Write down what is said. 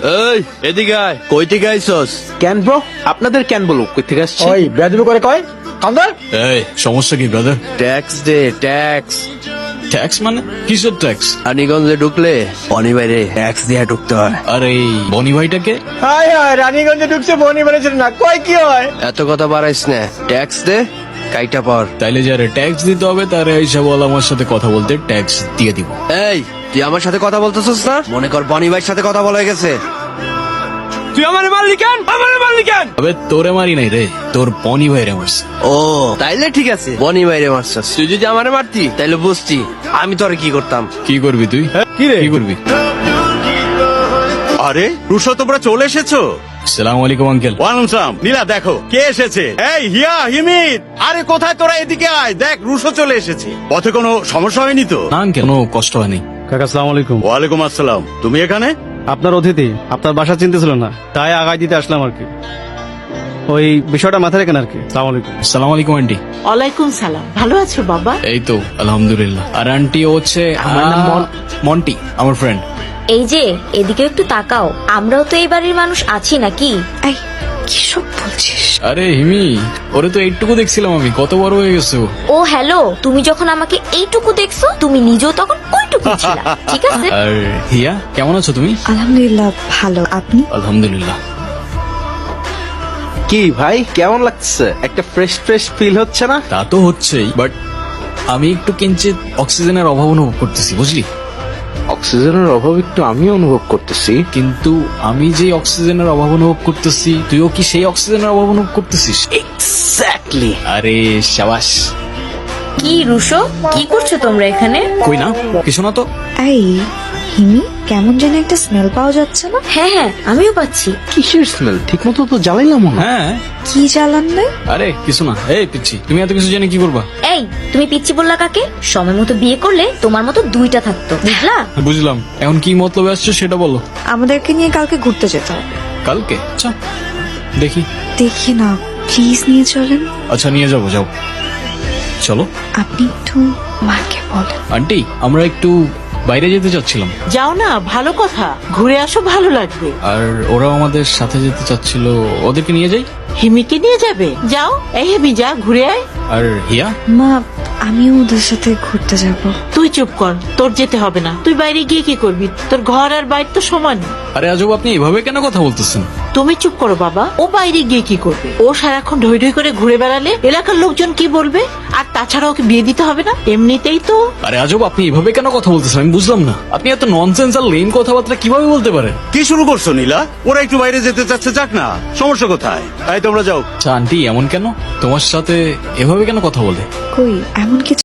এই এদিকে আয়। কই থেকে আইছস? কেন ব্রো? আপনাদের কেন বলো কই থেকে আসছে? ওই বেয়াদবি করে কয় কান্দার এই সমস্যা কি ব্রাদার? ট্যাক্স দে ট্যাক্স। ট্যাক্স মানে কিসের ট্যাক্স? রানীগঞ্জে ঢুকলে বনি বাইরে ট্যাক্স দিয়ে ঢুকতে হয়। আরে এই বনি ভাইটাকে? হাই হাই রানীগঞ্জে ঢুকছে বনি বেড়েছে না কয় কি হয়? এত কথা বাড়াইস না, ট্যাক্স দে কাইটা পর। তাইলে যারা ট্যাক্স দিতে হবে তারা এইসা বল আমার সাথে কথা বলতে ট্যাক্স দিয়ে দিব। এই তুই আমার সাথে কথা বলতেছিস না? মনে কর বনি ভাইয়ের সাথে কথা বলা হয়ে গেছে। তুই আমারে মারলি কেন? আমারে মারলি কেন? আবে তোরে মারি নাই রে, তোর বনি ভাইরে মারছি। ও তাইলে ঠিক আছে, বনি বাইরে মারছস। তুই যদি আমারে মারতি তাইলে বুঝতি আমি তোরে কি করতাম। কি করবি তুই? কি রে? কি করবি? আরে রুশো তোমরা চলে এসেছো? সালামু আলাইকুম আঙ্কেল। ওয়ালাইকুম সালাম। নীলা দেখো কে এসেছে। এই হিয়া হিমিত, আরে কোথায় তোরা? এদিকে আয়, দেখ রুশো চলে এসেছে। পথে কোনো সমস্যা হয়নি তো? না আঙ্কেল, কোনো কষ্ট হয়নি। কাকা আসসালামু আলাইকুম। ওয়ালাইকুম আসসালাম। তুমি এখানে? আপনার অতিথি আপনার বাসা চিনতেছিল না, তাই আগায় দিতে আসলাম আর কি। ওই বিষয়টা মাথায় রেখেন আর কি। আসসালামু আলাইকুম। সালাম আলাইকুম আন্টি। ওয়ালাইকুম সালাম। ভালো আছো বাবা? এই তো আলহামদুলিল্লাহ। আর আন্টি হচ্ছে আমার নাম মন্টি, আমার ফ্রেন্ড। এই যে এদিকে একটু তাকাও, আমরাও তো এই বাড়ির মানুষ আছি নাকি? এই কি সব বলছিস? আরে হিমি, ওরে তো এইটুকু দেখছিলাম আমি, কত বড় হয়ে গেছে ও। ও হ্যালো, তুমি যখন আমাকে এইটুকু দেখছো তুমি নিজেও তখন ওইটুকু ছিলা, ঠিক আছে? আর হিয়া কেমন আছো তুমি? আলহামদুলিল্লাহ ভালো, আপনি? আলহামদুলিল্লাহ। কি ভাই কেমন লাগছে? একটা ফ্রেশ ফ্রেশ ফিল হচ্ছে না? তা তো হচ্ছেই, বাট আমি একটু কিঞ্চিত অক্সিজেনের অভাব অনুভব করতেছি, বুঝলি? অক্সিজেনের অভাব একটু আমিও অনুভব করতেছি। কিন্তু আমি যে অক্সিজেনের অভাব অনুভব করতেছি, তুইও কি সেই অক্সিজেনের অভাব অনুভব করতেছিস? এক্স্যাক্টলি। আরে শাবাশ। কি রুশো, কি করছো তোমরা এখানে? কই না, কিছু না তো। এই হিমি, কেমন যেন একটা স্মেল পাওয়া যাচ্ছে না? হ্যাঁ হ্যাঁ, আমিও পাচ্ছি। কিসের স্মেল? ঠিক মতো তো জ্বালাইলাম না। হ্যাঁ, কি জ্বালান নাই? আরে কিছু না। এই পিচ্ছি, তুমি এত কিছু জেনে কি করবা? এই তুমি পিচ্ছি বললা কাকে? সময় মতো বিয়ে করলে তোমার মতো দুইটা থাকতো, বুঝলা? বুঝলাম, এখন কি মতলবে আসছো সেটা বলো। আমাদেরকে নিয়ে কালকে ঘুরতে যেতে হবে। কালকে? আচ্ছা দেখি। দেখি না, প্লিজ নিয়ে চলেন। আচ্ছা নিয়ে যাবো, যাও চলো। আপনি একটু মাকে বলেন। আন্টি আমরা একটু বাইরে যেতে চাচ্ছিলাম, যাও না, ভালো কথা, ঘুরে আসো, ভালো লাগবে। আর ওরাও আমাদের সাথে যেতে চাচ্ছিল, ওদেরকে নিয়ে যাই। হিমিকে নিয়ে যাবে? যাও, এই হিমি যা, ঘুরে আয়। আর হিয়া? মা, আমিও ওদের সাথে ঘুরতে যাব। তুই চুপ কর, তোর যেতে হবে না। তুই বাইরে গিয়ে কি করবি? তোর ঘর আর বাইরে তো সমান। আরে আজব, আপনি এভাবে কেন কথা বলতেছেন? তুমি চুপ করো বাবা। ও বাইরে গিয়ে কি করবে? ও সারাক্ষণ ঢই ঢই করে ঘুরে বেড়ালে এলাকার লোকজন কি বলবে? আর তাছাড়া ওকে বিয়ে দিতে হবে না, এমনিতেই তো। আরে আজব, আপনি এভাবে কেন কথা বলতেছেন আমি বুঝলাম না। আপনি এত ননসেন্স আর লেম কথাবার্তা কিভাবে বলতে পারেন? কি শুরু করছো নীলা? ওরা একটু বাইরে যেতে চাচ্ছে, যাক না, সমস্যা কোথায়? এই তোমরা যাও। আচ্ছা আন্টি এমন কেন? তোমার সাথে এভাবে কেন কথা বলে? কই এমন কিছু